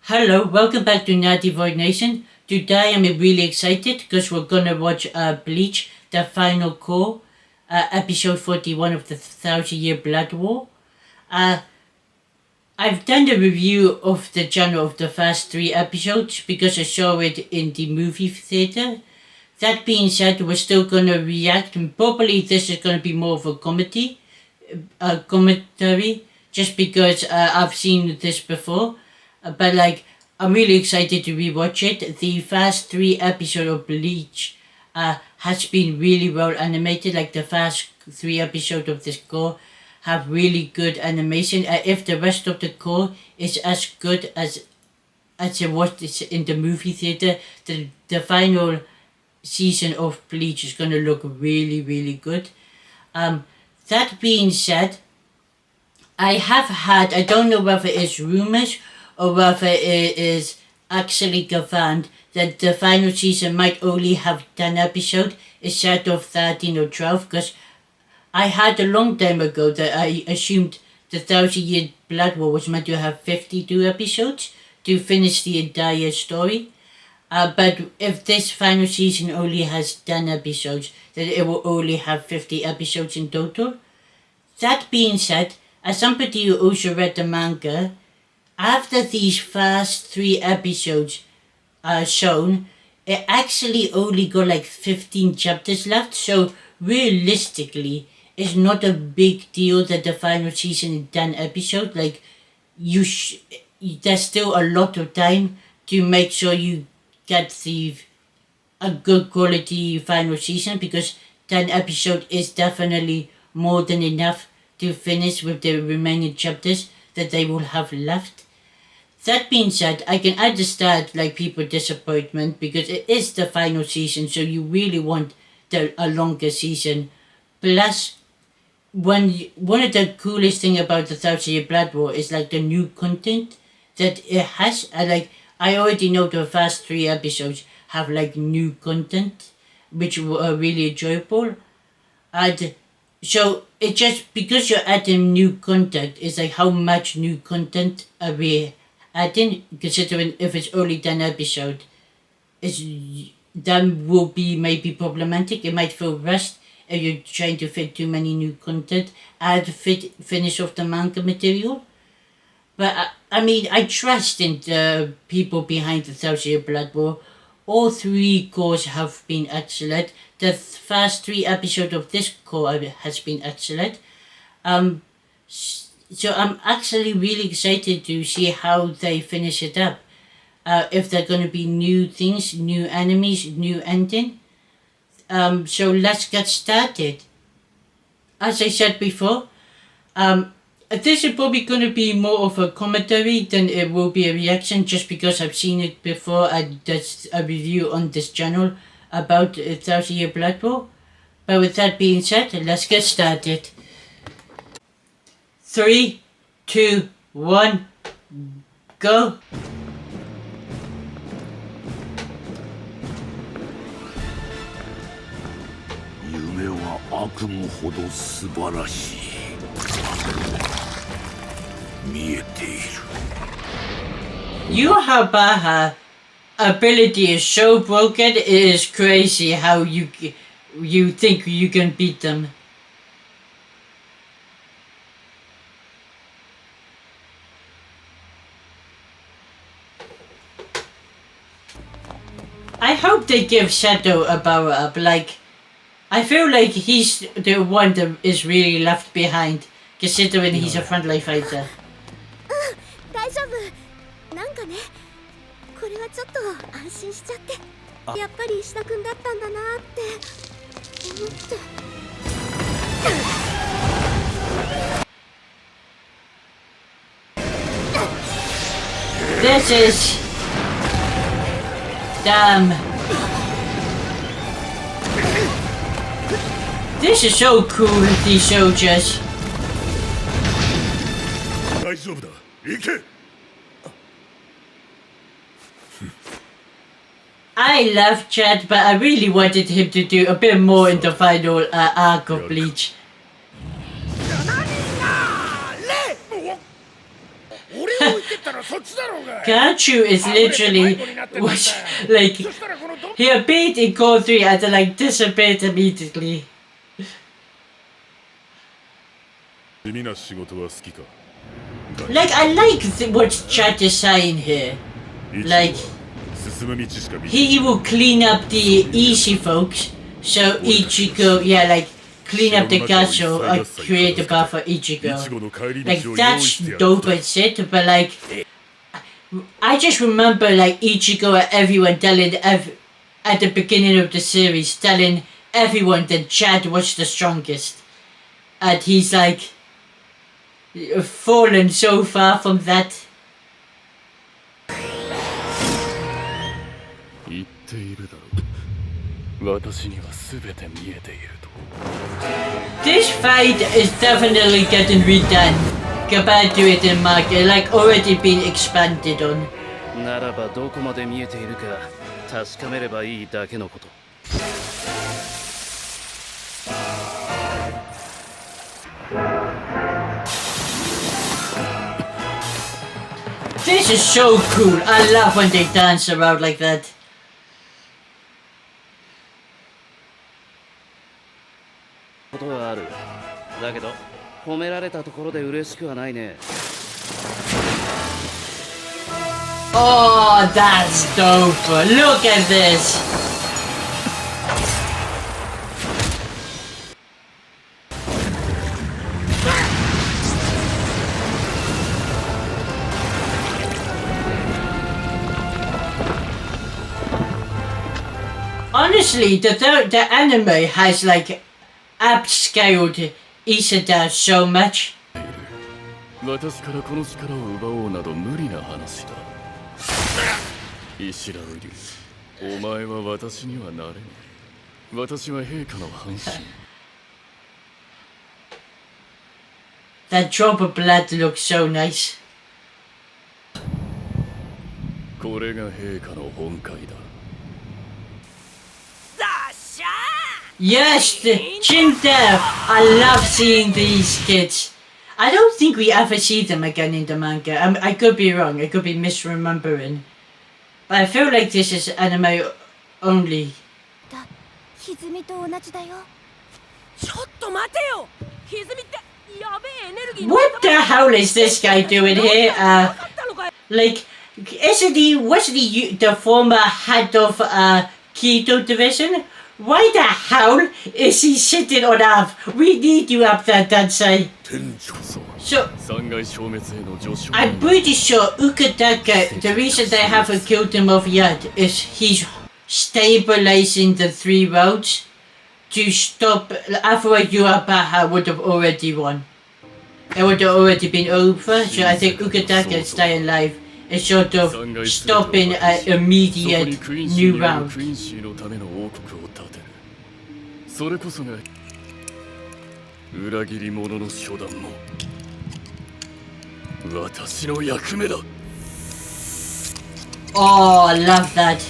Hello, welcome back to Natty Void Nation. Today I'm really excited because we're gonna watch Bleach, the final cour, episode 41 of the Thousand Year Blood War. Uh, I've done the review of the channel of the first three episodes because I saw it in the movie theater. That being said, we're still gonna react, and probably this is gonna be more of a commentary, just because I've seen this before. But I'm really excited to rewatch it. The first three episodes of Bleach has been really well animated. Like the first three episodes of this cour have really good animation. If the rest of the cour is as good as it was in the movie theater, the final season of Bleach is gonna look really good. That being said, I don't know whether it's rumors or whether it is actually confirmed that the final season might only have 10 episodes instead of 13 or 12, because I heard a long time ago that I assumed the Thousand Year Blood War was meant to have 52 episodes to finish the entire story. But if this final season only has 10 episodes, then it will only have 50 episodes in total. That being said, as somebody who also read the manga, after these first three episodes are shown, it actually only got like 15 chapters left, so realistically, it's not a big deal that the final season is 10 episodes. Like, there's still a lot of time to make sure you get a good quality final season, because 10 episodes is definitely more than enough to finish with the remaining chapters that they will have left. That being said, I can understand people's disappointment because it is the final season, so you really want a longer season. Plus, one of the coolest thing about the Thousand Year Blood War is the new content that it has. I already know the first three episodes have new content, which were really enjoyable. And so it just, because you're adding new content, it's how much new content are we adding, considering if it's only 10 episodes, that will be maybe problematic. It might feel rushed if you're trying to fit too many new content and finish off the manga material. But I trust in the people behind the Thousand Year Blood War. All three cours have been excellent. The first three episodes of this cour has been excellent. So I'm actually really excited to see how they finish it up. If there are going to be new things, new enemies, new ending. So let's get started. As I said before, this is probably going to be more of a commentary than it will be a reaction, just because I've seen it before and there's a review on this channel about Thousand Year Blood War. But with that being said, let's get started. 3, 2, 1, go! 夢は悪夢ほど素晴らしい。見えている。Yuhabaha ability is so broken, it is crazy how you think you can beat them. I hope they give Shadow a power up. I feel like he's the one that is really left behind, considering he's a frontline fighter. 大丈夫。なんかね、これはちょっと安心しちゃって、やっぱり石田君だったんだなって思って。This is... Damn. This is so cool with these soldiers. 大丈夫だ。行け。I love Chad, but I really wanted him to do a bit more in the final arc of Bleach. Gachu is literally like he appeared in Core 3 and then like disappeared immediately. Like I like what Chad is saying here. Like he will clean up the easy folks, so Ichigo, yeah, like clean up the castle and create a path for Ichigo. Like that's dope as shit, but like I just remember like Ichigo and everyone telling at the beginning of the series telling everyone that Chad was the strongest, and he's like fallen so far from that. This fight is definitely getting redone compared to it in manga, like already been expanded on. This is so cool. I love when they dance around like that. Oh, that's dope. Look at this. Honestly, the anime has like upscaled Isada so much. That drop of blood looks so nice. Yes, the Chindev! I love seeing these kids. I don't think we ever see them again in the manga. I could be wrong, I could be misremembering. But I feel like this is anime only. What the hell is this guy doing here? Like, wasn't he the former head of Keto Division? Why the hell is he sitting on Av? We need you up there, Dansei. So, I'm pretty sure Ukadaka, the reason they haven't killed him off yet is he's stabilizing the 3 roads to stop. Otherwise, Urabaha would have already won. It would have already been over, so I think Ukadaka is staying alive. It's sort of stopping an immediate new round. Oh, I love that.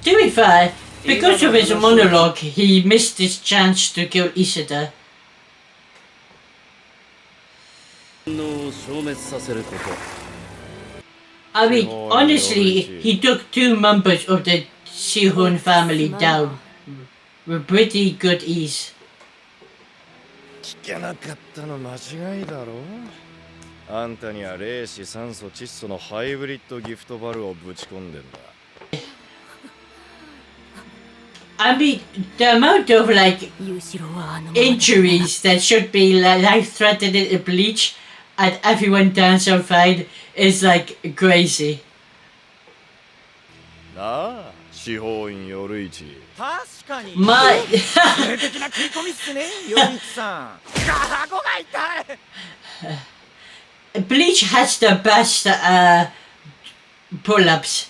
To be fair, because of his monologue, he missed his chance to kill Isada. I mean, honestly, he took 2 members of the Shihun family down with pretty good ease. I mean, the amount of like injuries that should be life-threatening in Bleach and everyone down so fine is like crazy. Bleach has the best pull-ups.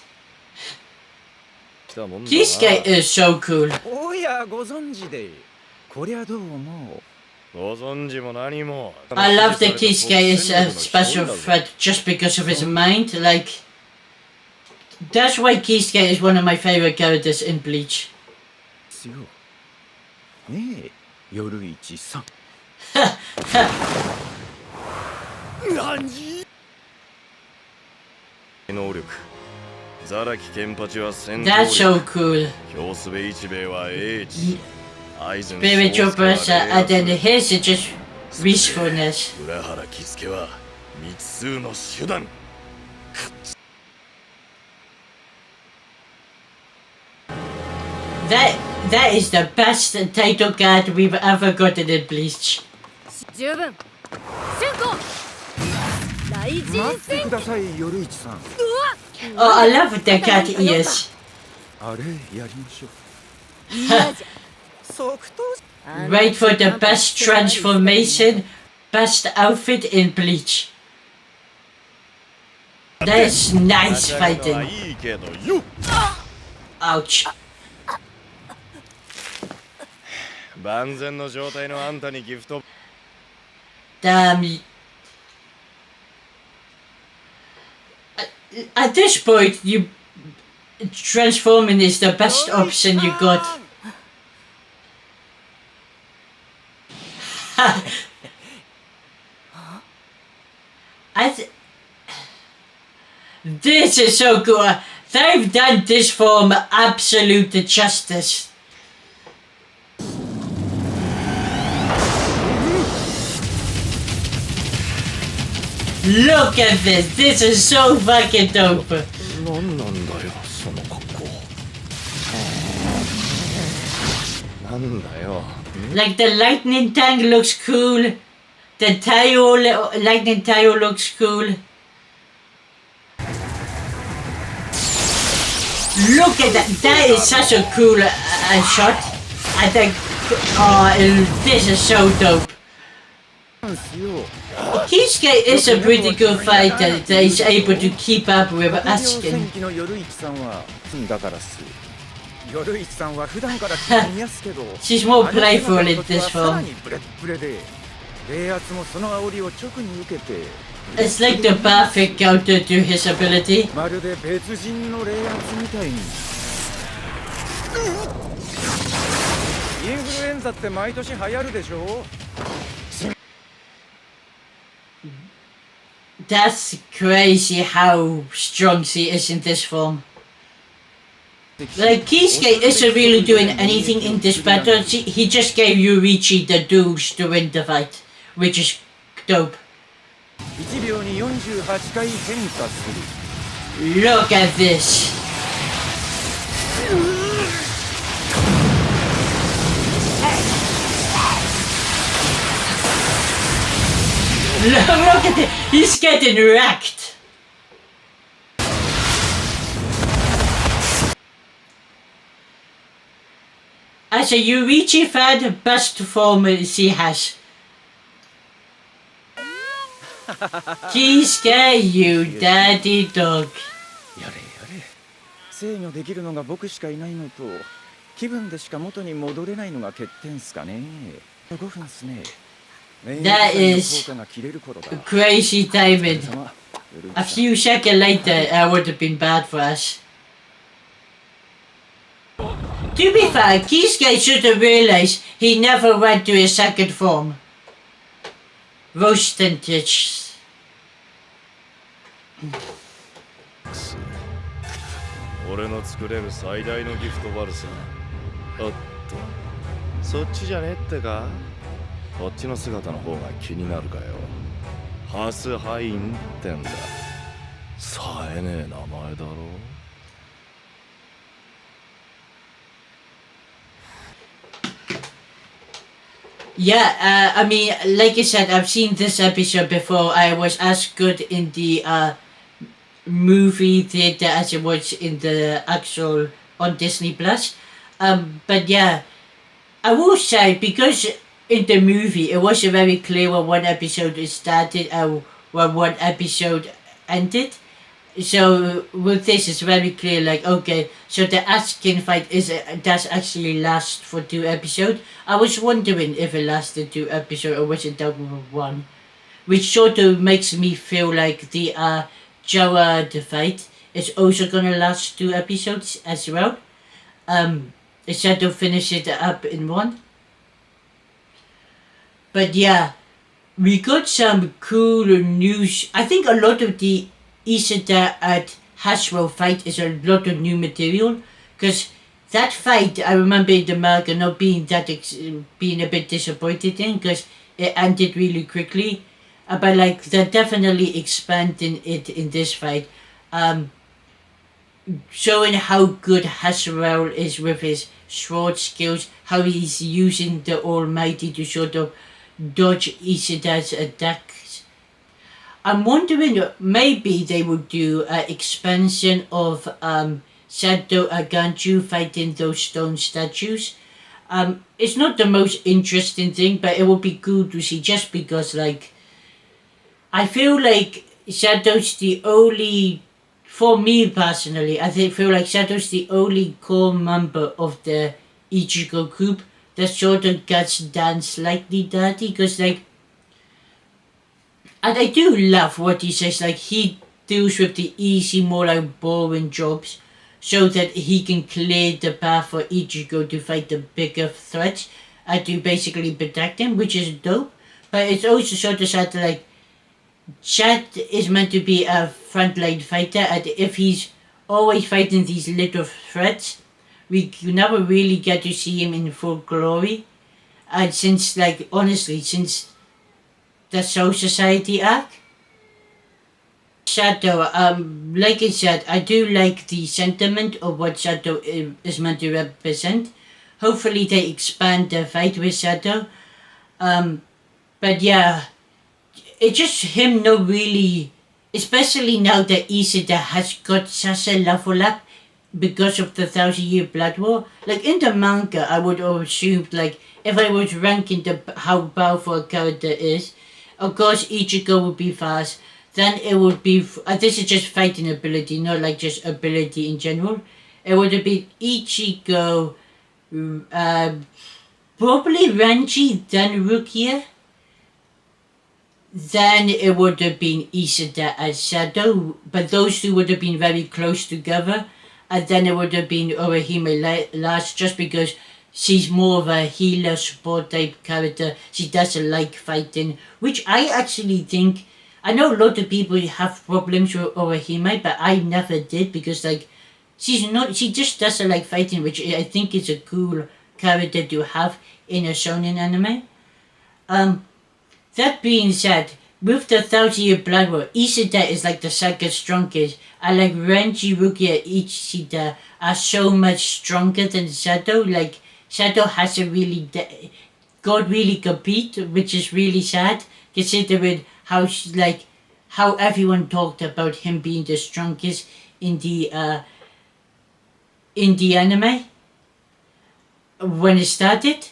This guy is so cool. I love that Kisuke is a special threat just because of his mind. Like, that's why Kisuke is one of my favorite characters in Bleach. ですよ。ねえ、夜市さん。何？能力。ザラキケンパチは戦闘力。That's so cool. 京スベ一兵衛は英知。Spiritual pressure, and then his is just wishfulness. 浦原喜助は未知数の手段。That is the best title card we've ever gotten in Bleach. 十分先行雷神待って戦ください、夜市さん。Oh, I love the cat ears. あれやりましょう。嫌じゃ即答。 Right for the best transformation, best outfit in Bleach. That's nice い fighting. いけどよ。 Ouch. 万全の状態のあんたにギフト。 Damn. At this point, you transforming is the best option you got. This is so cool. They've done this form absolute justice. Look at this. This is so fucking dope. なんなんだよ、その格好。なんだよ。 Like the lightning tank looks cool. The lightning tail looks cool. Look at that. That is such a cool shot. I think. This is so dope. Kisuke is a pretty good fighter that is able to keep up with Askin. だからす。夜市さんは普段から気にやすけど。 She's more playful in this さ form. らにブレッブレで、冷圧もその煽りを直に受けて。 It's like the perfect counter to his ability. まるで別人の冷圧みたいに。インフルエンザって毎年流行るでしょ。 That's crazy how strong she is in this form. Like, Kisuke isn't really doing anything in this battle. He just gave Yurichi the duels to win the fight, which is dope. 1秒に48回変化する。 Look at this. Look at it. He's getting wrecked. As a Yurichi fan, the best form she has. Kisuke, you daddy dog. やれやれ。制御できるのが僕しかいないのと、気分でしか元に戻れないのが欠点っすかね。5分っすね。 That is crazy timing. A few seconds later, it would have been bad for us. To be fair, Kisuke should have realized he never went to his second form. Roastage. 俺の作れる最大のギフトバルさ。おっと、そっちじゃねってか？こっちの姿の方が気になるかよ。ハスハインってんだ。さえねえ名前だろ。 Yeah, I mean, like I said, I've seen this episode before. I was as good in the movie theater as it was in the actual on Disney Plus. But yeah, I will say, because in the movie it wasn't very clear when one episode started and when one episode ended. So with this, it's very clear. Like, okay, so the Askin fight does actually last for 2 episodes. I was wondering if it lasted 2 episodes or was it done with 1, which sort of makes me feel like the Jawa the fight is also gonna last 2 episodes as well. Shadow finishes it up in one. But yeah, we got some cool news. I think a lot of the Isada at Haswell fight is a lot of new material, because that fight, I remember in the manga not being being a bit disappointed in, because it ended really quickly. But like they're definitely expanding it in this fight, showing how good Haswell is with his sword skills, how he's using the Almighty to sort of dodge Isada's attacks. I'm wondering maybe they would do an expansion of Sado Aganju fighting those stone statues. It's not the most interesting thing, but it would be cool to see, just because like I feel like Sado's the only, for me personally, feel like Sado's the only core member of the Ichigo group that sort of gets done slightly dirty, because like, and I do love what he says, like he deals with the easy, more like boring jobs so that he can clear the path for Ichigo to fight the bigger threats and to basically protect him, which is dope. But it's also sort of sad, like Chad is meant to be a frontline fighter, and if he's always fighting these little threats, we never really get to see him in full glory. And since, like, honestly, since the Soul Society arc, Shadow, like I said, I do like the sentiment of what Shadow is meant to represent. Hopefully they expand the fight with Shadow. But yeah, it's just him not really, especially now that Isada has got such a level up because of the 1,000-year Blood War. Like in the manga, I would have assumed, like, if I was ranking how powerful a character is, of course Ichigo would be fast. Then it would be, this is just fighting ability, not like just ability in general. It would have been Ichigo, probably Renji, then Rukia. Then it would have been Isada and Shadow, but those two would have been very close together. And then it would have been Orihime last, just because she's more of a healer support type character. She doesn't like fighting, which I actually think, I know a lot of people have problems with Orihime, but I never did, because like she just doesn't like fighting, which I think is a cool character to have in a shonen anime. That being said, with the 1,000-year Blood War, Isada is like the second strongest, and like Renji, Rukia, Isada are so much stronger than Shadow. Like Shadow hasn't really got really compete, which is really sad, considering how everyone talked about him being the strongest in the anime when it started.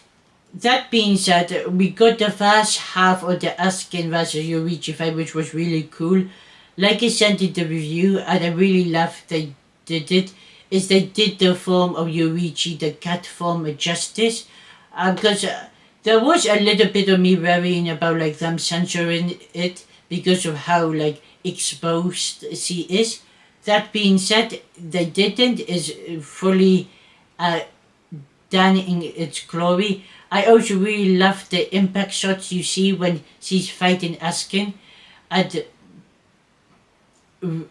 That being said, we got the first half of the Askin vs Yoichi fight, which was really cool. Like I said in the review, and I really loved they did it, is they did the form of Yoichi, the cat form of justice. Because there was a little bit of me worrying about like them censoring it because of how like exposed she is. That being said, they didn't, is fully done in its glory. I also really love the impact shots you see when she's fighting Askin, and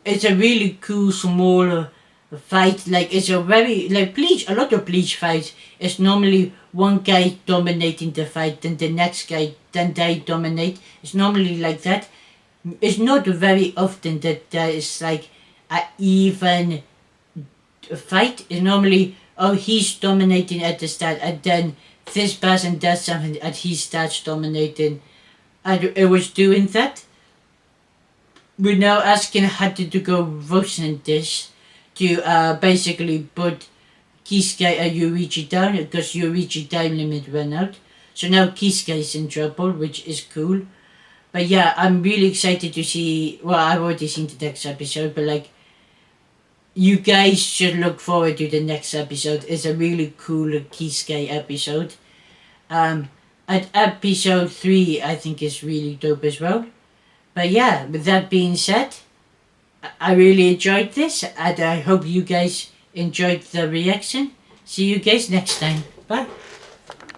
it's a really cool small fight. Like it's a very, like Bleach, a lot of Bleach fights is normally one guy dominating the fight, then the next guy, then they dominate. It's normally like that. It's not very often that there is like a even fight. It's normally, oh, he's dominating at the start, and then this person does something and he starts dominating, and it was doing that. We now asking had to go worsen this to basically put Kisuke and Yoichi down, because Yoichi time limit ran out. So now Kisuke is in trouble, which is cool. But yeah, I'm really excited to see, well, I've already seen the next episode, but like, you guys should look forward to the next episode. It's a really cool Kisuke episode. And episode 3 I think is really dope as well. But yeah, with that being said, I really enjoyed this, and I hope you guys enjoyed the reaction. See you guys next time. Bye.